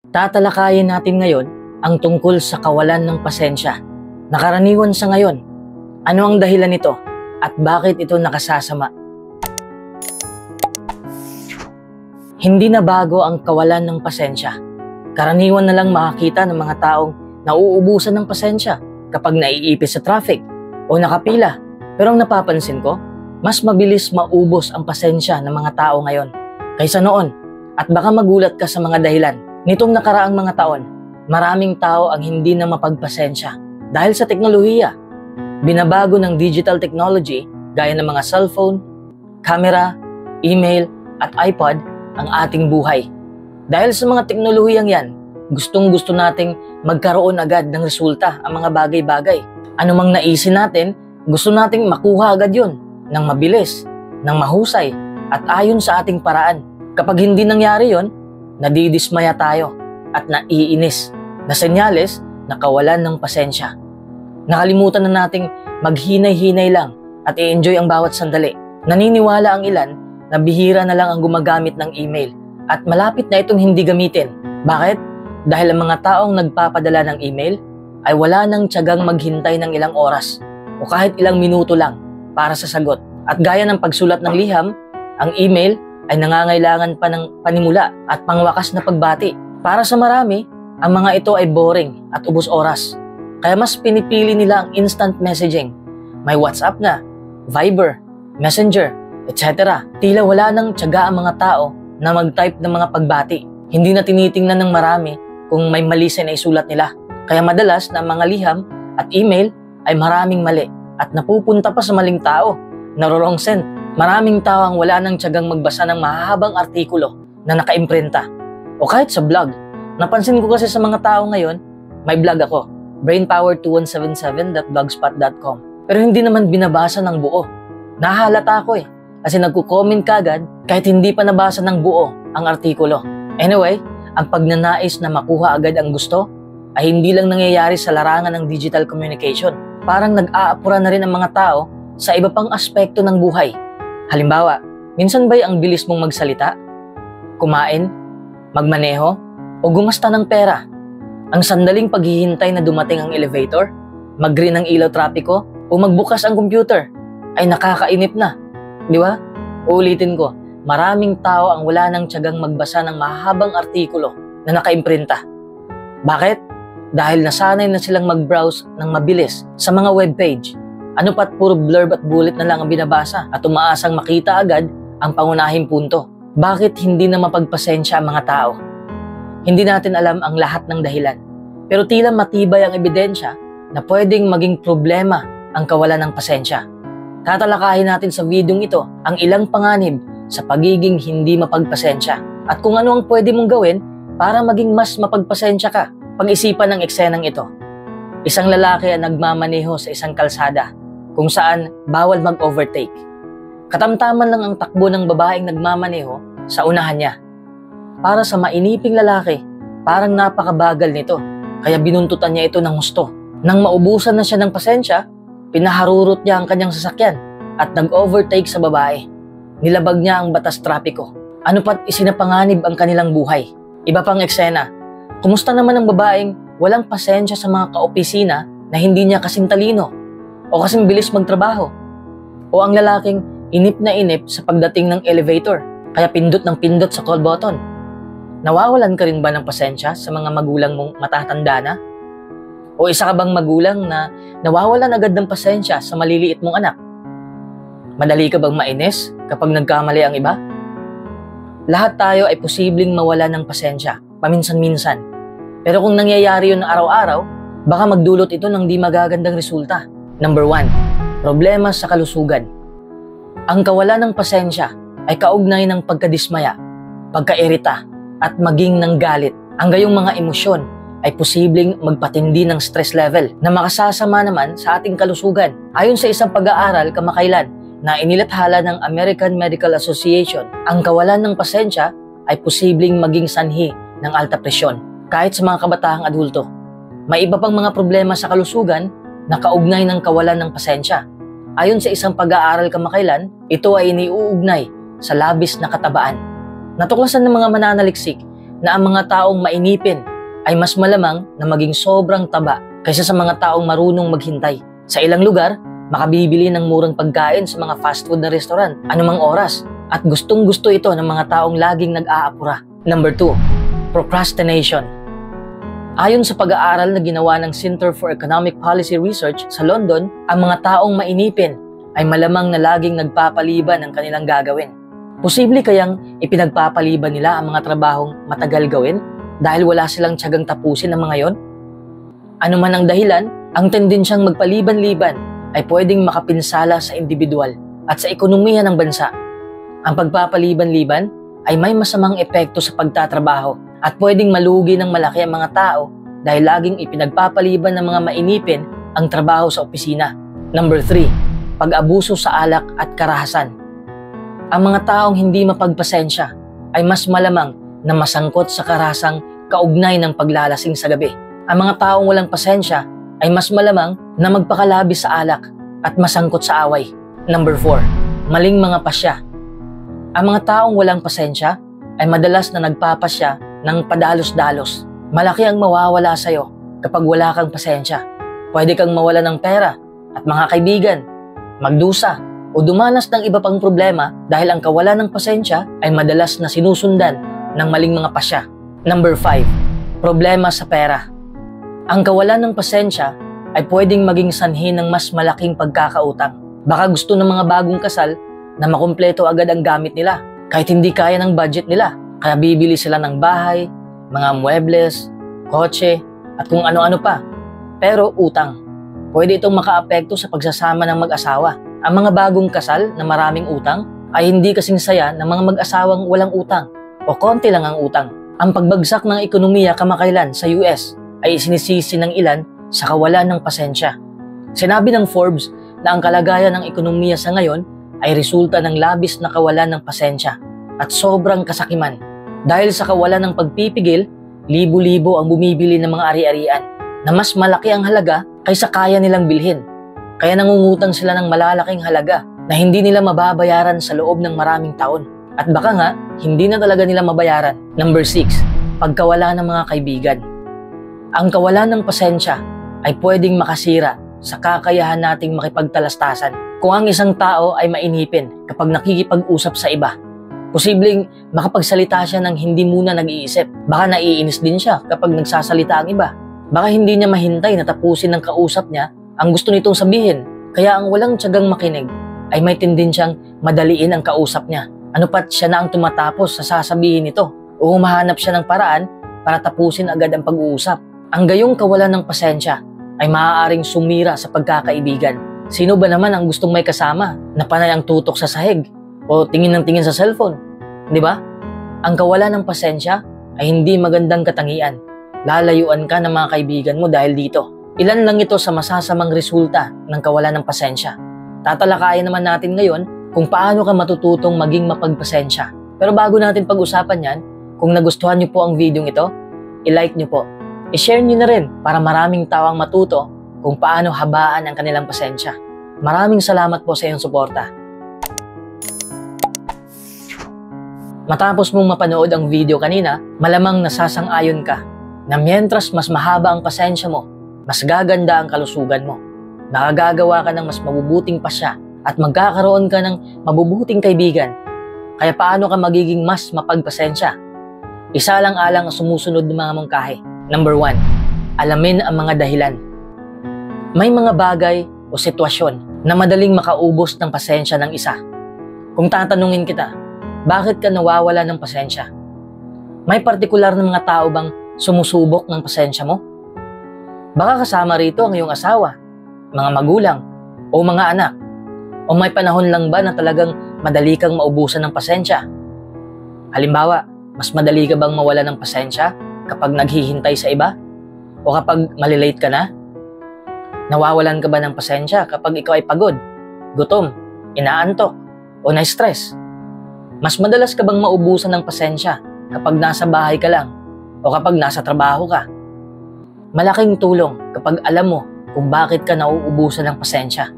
Tatalakayin natin ngayon ang tungkol sa kawalan ng pasensya. Nakaraniwan sa ngayon. Ano ang dahilan nito at bakit ito nakasasama? Hindi na bago ang kawalan ng pasensya. Karaniwan na lang makakita ng mga taong nauubusan ng pasensya kapag naiipit sa traffic o nakapila. Pero ang napapansin ko, mas mabilis maubos ang pasensya ng mga tao ngayon kaysa noon. At baka magulat ka sa mga dahilan. Nitong nakaraang mga taon, maraming tao ang hindi na mapagpasensya dahil sa teknolohiya. Binabago ng digital technology gaya ng mga cellphone, camera, email at iPod ang ating buhay. Dahil sa mga teknolohiyang yan, gustong-gusto nating magkaroon agad ng resulta ang mga bagay-bagay. Ano mang naisin natin, gusto nating makuha agad yun ng mabilis, ng mahusay at ayon sa ating paraan. Kapag hindi nangyari yon, nadidismaya tayo at naiinis na senyales na kawalan ng pasensya. Nakalimutan na nating maghinay-hinay lang at i-enjoy ang bawat sandali. Naniniwala ang ilan na bihira na lang ang gumagamit ng email at malapit na itong hindi gamitin. Bakit? Dahil ang mga taong nagpapadala ng email ay wala nang tiyagang maghintay ng ilang oras o kahit ilang minuto lang para sa sagot. At gaya ng pagsulat ng liham, ang email ay nangangailangan pa ng panimula at pangwakas na pagbati. Para sa marami, ang mga ito ay boring at ubos oras. Kaya mas pinipili nila ang instant messaging. May WhatsApp na, Viber, Messenger, etc. Tila wala nang tiyaga ang mga tao na mag-type ng mga pagbati. Hindi na tinitingnan ng marami kung may mali sa naisulat nila. Kaya madalas na mga liham at email ay maraming mali at napupunta pa sa maling tao, naro-wrong send. Maraming tao ang wala nang tiyagang magbasa ng mahahabang artikulo na nakaimprenta o kahit sa blog. Napansin ko kasi sa mga tao ngayon, may blog ako, brainpower2177.blogspot.com. Pero hindi naman binabasa ng buo. Nahalata ako kasi nagko-comment kagad kahit hindi pa nabasa ng buo ang artikulo. Anyway, ang pagnanais na makuha agad ang gusto ay hindi lang nangyayari sa larangan ng digital communication. Parang nag-aapura na rin ang mga tao sa iba pang aspekto ng buhay. Halimbawa, minsan ba'y ang bilis mong magsalita, kumain, magmaneho, o gumasta ng pera? Ang sandaling paghihintay na dumating ang elevator, mag-green ang ilaw trapiko, o magbukas ang computer, ay nakakainip na. Di ba? Uulitin ko, maraming tao ang wala nang tiyagang magbasa ng mahahabang artikulo na nakaimprinta. Bakit? Dahil nasanay na silang mag-browse ng mabilis sa mga webpage. Ano pat puro blurb at bullet na lang ang binabasa at umaasang makita agad ang pangunahing punto. Bakit hindi na mapagpasensya ang mga tao? Hindi natin alam ang lahat ng dahilan. Pero tila matibay ang ebidensya na pwedeng maging problema ang kawalan ng pasensya. Tatalakayin natin sa videong ito ang ilang panganib sa pagiging hindi mapagpasensya at kung ano ang pwede mong gawin para maging mas mapagpasensya ka. Pag-isipan ng eksenang ito. Isang lalaki ang nagmamaneho sa isang kalsada kung saan bawal mag-overtake. Katamtaman lang ang takbo ng babaeng nagmamaneho sa unahan niya. Para sa mainiping lalaki, parang napakabagal nito, kaya binuntutan niya ito ng husto. Nang maubusan na siya ng pasensya, pinaharurot niya ang kanyang sasakyan at nag-overtake sa babae. Nilabag niya ang batas trapiko. Ano pat isinapanganib ang kanilang buhay. Iba pang eksena, kumusta naman ang babaeng walang pasensya sa mga kaopisina na hindi niya kasing talino o kasing bilis magtrabaho? O ang lalaking inip na inip sa pagdating ng elevator, kaya pindot ng pindot sa call button? Nawawalan ka rin ba ng pasensya sa mga magulang mong matatanda na? O isa ka bang magulang na nawawalan agad ng pasensya sa maliliit mong anak? Madali ka bang mainis kapag nagkamali ang iba? Lahat tayo ay posibleng mawala ng pasensya, paminsan-minsan. Pero kung nangyayari yun araw-araw, baka magdulot ito ng di magagandang resulta. Number 1, problema sa kalusugan. Ang kawalan ng pasensya ay kaugnay ng pagkadismaya, pagkairita, at maging ng galit. Ang gayong mga emosyon ay posibleng magpatindi ng stress level na makasasama naman sa ating kalusugan. Ayon sa isang pag-aaral kamakailan na inilathala ng American Medical Association, ang kawalan ng pasensya ay posibleng maging sanhi ng alta presyon kahit sa mga kabatahang adulto. May iba pang mga problema sa kalusugan na kaugnay ng kawalan ng pasensya. Ayon sa isang pag-aaral kamakailan, ito ay iniuugnay sa labis na katabaan. Natuklasan ng mga mananaliksik na ang mga taong mainipin ay mas malamang na maging sobrang taba kaysa sa mga taong marunong maghintay. Sa ilang lugar, makabibili ng murang pagkain sa mga fast food na restaurant anumang oras at gustong-gusto ito ng mga taong laging nag-aapura. Number 2, procrastination. Ayon sa pag-aaral na ginawa ng Center for Economic Policy Research sa London, ang mga taong mainipin ay malamang na laging nagpapaliban ng kanilang gagawin. Posible kayang ipinagpapaliban nila ang mga trabahong matagal gawin dahil wala silang tiyagang tapusin ang mga yon? Ano man ang dahilan, ang tendensyang magpaliban-liban ay pwedeng makapinsala sa individual at sa ekonomiya ng bansa. Ang pagpapaliban-liban ay may masamang epekto sa pagtatrabaho at pwedeng malugi ng malaki ang mga tao dahil laging ipinagpapaliban ng mga mainipin ang trabaho sa opisina. Number 3, pag-abuso sa alak at karahasan. Ang mga taong hindi mapagpasensya ay mas malamang na masangkot sa karahasang kaugnay ng paglalasing sa gabi. Ang mga taong walang pasensya ay mas malamang na magpakalabi sa alak at masangkot sa away. Number 4, maling mga pasya. Ang mga taong walang pasensya ay madalas na nagpapasya ng padalos-dalos. Malaki ang mawawala sa'yo kapag wala kang pasensya. Pwede kang mawala ng pera at mga kaibigan, magdusa o dumanas ng iba pang problema dahil ang kawalan ng pasensya ay madalas na sinusundan ng maling mga pasya. Number 5, problema sa pera. Ang kawalan ng pasensya ay pwedeng maging sanhi ng mas malaking pagkakautang. Baka gusto ng mga bagong kasal na makumpleto agad ang gamit nila kahit hindi kaya ng budget nila. Kaya bibili sila ng bahay, mga muebles, kotse, at kung ano-ano pa. Pero utang. Pwede itong makaapekto sa pagsasama ng mag-asawa. Ang mga bagong kasal na maraming utang ay hindi kasing saya ng mga mag-asawang walang utang o konti lang ang utang. Ang pagbagsak ng ekonomiya kamakailan sa US ay sinisisi ng ilan sa kawalan ng pasensya. Sinabi ng Forbes na ang kalagayan ng ekonomiya sa ngayon ay resulta ng labis na kawalan ng pasensya at sobrang kasakiman. Dahil sa kawalan ng pagpipigil, libo-libo ang bumibili ng mga ari-arian na mas malaki ang halaga kaysa kaya nilang bilhin. Kaya nangungutang sila ng malalaking halaga na hindi nila mababayaran sa loob ng maraming taon. At baka nga, hindi na talaga nila mabayaran. Number 6, pagkawala ng mga kaibigan. Ang kawalan ng pasensya ay pwedeng makasira sa kakayahan nating makipagtalastasan. Kung ang isang tao ay mainipin kapag nakikipag-usap sa iba, posibleng makapagsalita siya ng hindi muna nag-iisip. Baka naiinis din siya kapag nagsasalita ang iba. Baka hindi niya mahintay na tapusin ng kausap niya ang gusto nitong sabihin. Kaya ang walang tiyagang makinig ay may tendensyang madaliin ang kausap niya. Ano pat siya na ang tumatapos sa sasabihin nito o humahanap siya ng paraan para tapusin agad ang pag-uusap. Ang gayong kawalan ng pasensya ay maaaring sumira sa pagkakaibigan. Sino ba naman ang gustong may kasama na panay ang tutok sa sahig o tingin ng tingin sa cellphone? Di ba? Ang kawalan ng pasensya ay hindi magandang katangian. Lalayuan ka ng mga kaibigan mo dahil dito. Ilan lang ito sa masasamang resulta ng kawalan ng pasensya. Tatalakayin naman natin ngayon kung paano ka matututong maging mapagpasensya. Pero bago natin pag-usapan yan, kung nagustuhan niyo po ang video ito, i-like niyo po. I-share niyo na rin para maraming tao ang matuto kung paano habaan ang kanilang pasensya. Maraming salamat po sa iyong suporta. Matapos mong mapanood ang video kanina, malamang nasasang-ayon ka na mientras mas mahaba ang pasensya mo, mas gaganda ang kalusugan mo. Nakagagawa ka ng mas mabubuting pasya at magkakaroon ka ng mabubuting kaibigan. Kaya paano ka magiging mas mapagpasensya? Isa lang alang ang sumusunod ng mga mungkahi. Number 1, alamin ang mga dahilan. May mga bagay o sitwasyon na madaling makaubos ng pasensya ng isa. Kung tatanungin kita, bakit ka nawawala ng pasensya? May partikular na mga tao bang sumusubok ng pasensya mo? Baka kasama rito ang iyong asawa, mga magulang, o mga anak. O may panahon lang ba na talagang madali kang maubusan ng pasensya? Halimbawa, mas madali ka bang mawala ng pasensya kapag naghihintay sa iba? O kapag malilate ka na? Nawawalan ka ba ng pasensya kapag ikaw ay pagod, gutom, inaantok, o na-stress? Mas madalas ka bang maubusan ng pasensya kapag nasa bahay ka lang o kapag nasa trabaho ka? Malaking tulong kapag alam mo kung bakit ka nauubusan ng pasensya.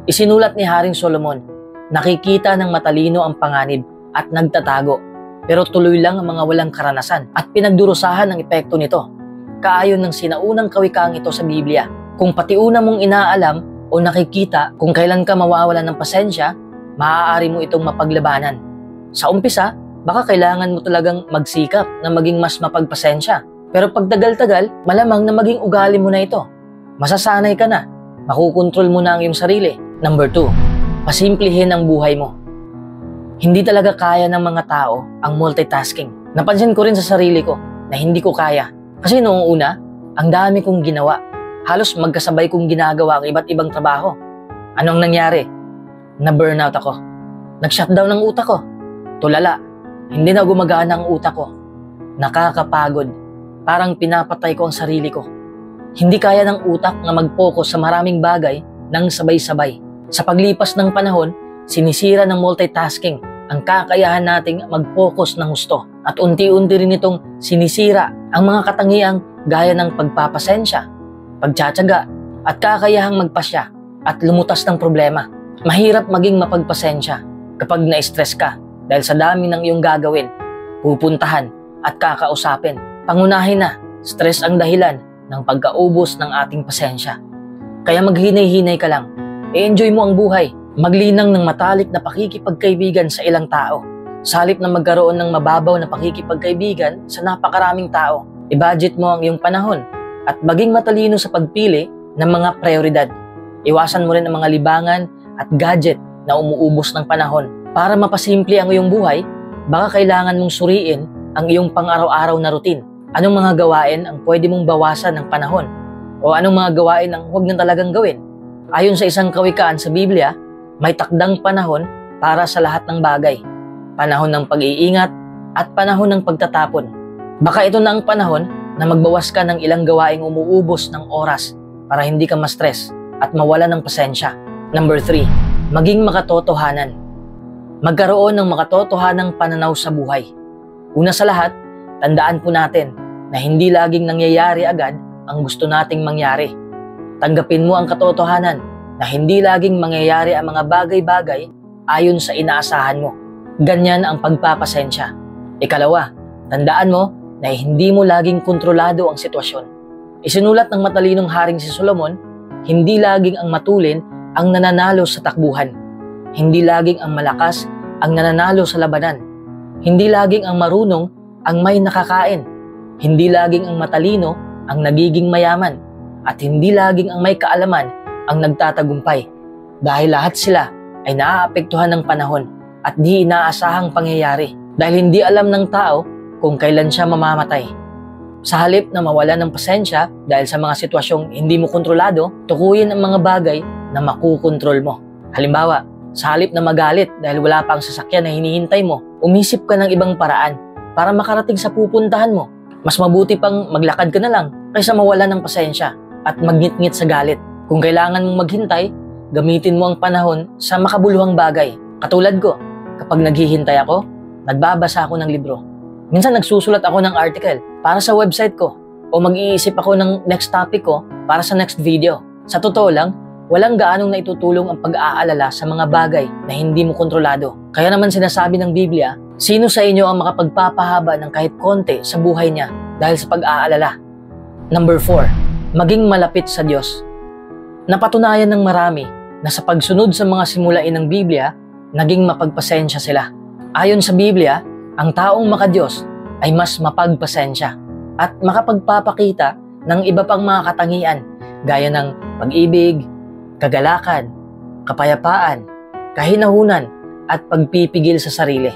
Isinulat ni Haring Solomon, nakikita ng matalino ang panganib at nagtatago, pero tuloy lang ang mga walang karanasan at pinagdurusahan ng epekto nito. Kaayon ng sinaunang kawikaang ito sa Biblia, kung pati una mong inaalam o nakikita kung kailan ka mawawalan ng pasensya, maaari mo itong mapaglabanan. Sa umpisa, baka kailangan mo talagang magsikap na maging mas mapagpasensya. Pero pag tagal-tagal, malamang na maging ugali mo na ito. Masasanay ka na. Makukontrol mo na ang iyong sarili. Number 2, pasimplihin ang buhay mo. Hindi talaga kaya ng mga tao ang multitasking. Napansin ko rin sa sarili ko na hindi ko kaya. Kasi noong una, ang dami kong ginawa. Halos magkasabay kong ginagawa ang iba't ibang trabaho. Anong nangyari? Na-burnout ako. Nag-shutdown ang utak ko. Tulala. Hindi na gumagana ang utak ko. Nakakapagod. Parang pinapatay ko ang sarili ko. Hindi kaya ng utak na mag-focus sa maraming bagay ng sabay-sabay. Sa paglipas ng panahon, sinisira ng multitasking ang kakayahan nating mag-focus ng husto. At unti-unti rin itong sinisira ang mga katangiang gaya ng pagpapasensya, pagtsatsaga, at kakayahang magpasya at lumutas ng problema. Mahirap maging mapagpasensya kapag na-stress ka dahil sa dami ng iyong gagawin, pupuntahan at kakausapin. Pangunahin na, stress ang dahilan ng pagkaubos ng ating pasensya. Kaya maghinay-hinay ka lang. I-enjoy mo ang buhay. Maglinang ng matalik na pakikipagkaibigan sa ilang tao. Sa halip na magkaroon ng mababaw na pakikipagkaibigan sa napakaraming tao. I-budget mo ang iyong panahon at maging matalino sa pagpili ng mga prioridad. Iwasan mo rin ang mga libangan at gadget na umuubos ng panahon. Para mapasimple ang iyong buhay, baka kailangan mong suriin ang iyong pang-araw-araw na routine. Anong mga gawain ang pwede mong bawasan ng panahon? O anong mga gawain ang huwag na talagang gawin? Ayon sa isang kawikaan sa Biblia, may takdang panahon para sa lahat ng bagay. Panahon ng pag-iingat at panahon ng pagtatapon. Baka ito na ang panahon na magbawas ka ng ilang gawaing umuubos ng oras para hindi ka ma-stress at mawala ng pasensya. Number 3, maging makatotohanan. Magkaroon ng makatotohanang pananaw sa buhay. Una sa lahat, tandaan po natin na hindi laging nangyayari agad ang gusto nating mangyari. Tanggapin mo ang katotohanan na hindi laging mangyayari ang mga bagay-bagay ayon sa inaasahan mo. Ganyan ang pagpapasensya. Ikalawa, tandaan mo na hindi mo laging kontrolado ang sitwasyon. Isinulat ng matalinong haring si Solomon, hindi laging ang matulin ang nananalo sa takbuhan. Hindi laging ang malakas ang nananalo sa labanan. Hindi laging ang marunong ang may nakakain. Hindi laging ang matalino ang nagiging mayaman. At hindi laging ang may kaalaman ang nagtatagumpay. Dahil lahat sila ay naaapektuhan ng panahon at di inaasahang pangyayari. Dahil hindi alam ng tao kung kailan siya mamamatay. Sa halip na mawala ng pasensya dahil sa mga sitwasyong hindi mo kontrolado, tukuyin ang mga bagay na makukontrol mo. Halimbawa, sa halip na magalit dahil wala pa ang sasakyan na hinihintay mo, umisip ka ng ibang paraan para makarating sa pupuntahan mo. Mas mabuti pang maglakad ka na lang kaysa mawala ng pasensya at magngit-ngit sa galit. Kung kailangan mong maghintay, gamitin mo ang panahon sa makabuluhang bagay. Katulad ko, kapag naghihintay ako, nagbabasa ako ng libro. Minsan nagsusulat ako ng article para sa website ko o mag-iisip ako ng next topic ko para sa next video. Sa totoo lang, walang gaanong naitutulong ang pag-aalala sa mga bagay na hindi mo kontrolado. Kaya naman sinasabi ng Biblia, sino sa inyo ang makapagpapahaba ng kahit konti sa buhay niya dahil sa pag-aalala? Number 4, maging malapit sa Diyos. Napatunayan ng marami na sa pagsunod sa mga simulain ng Biblia, naging mapagpasensya sila. Ayon sa Biblia, ang taong makadiyos ay mas mapagpasensya at makapagpapakita ng iba pang mga katangian gaya ng pag-ibig, kagalakan, kapayapaan, kahinahunan at pagpipigil sa sarili.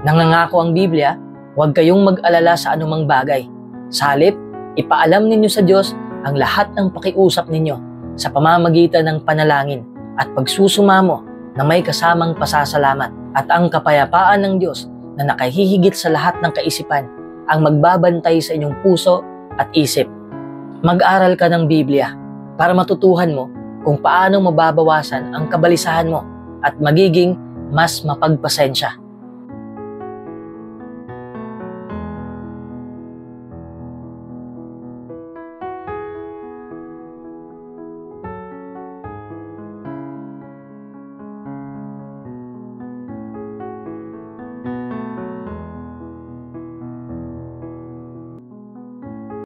Nangangako ang Biblia, huwag kayong mag-alala sa anumang bagay. Sa halip, ipaalam ninyo sa Diyos ang lahat ng pakiusap ninyo sa pamamagitan ng panalangin at pagsusumamo na may kasamang pasasalamat. At ang kapayapaan ng Diyos na nakahihigit sa lahat ng kaisipan ang magbabantay sa inyong puso at isip. Mag-aral ka ng Biblia para matutuhan mo kung paano mababawasan ang kabalisahan mo at magiging mas mapagpasensya.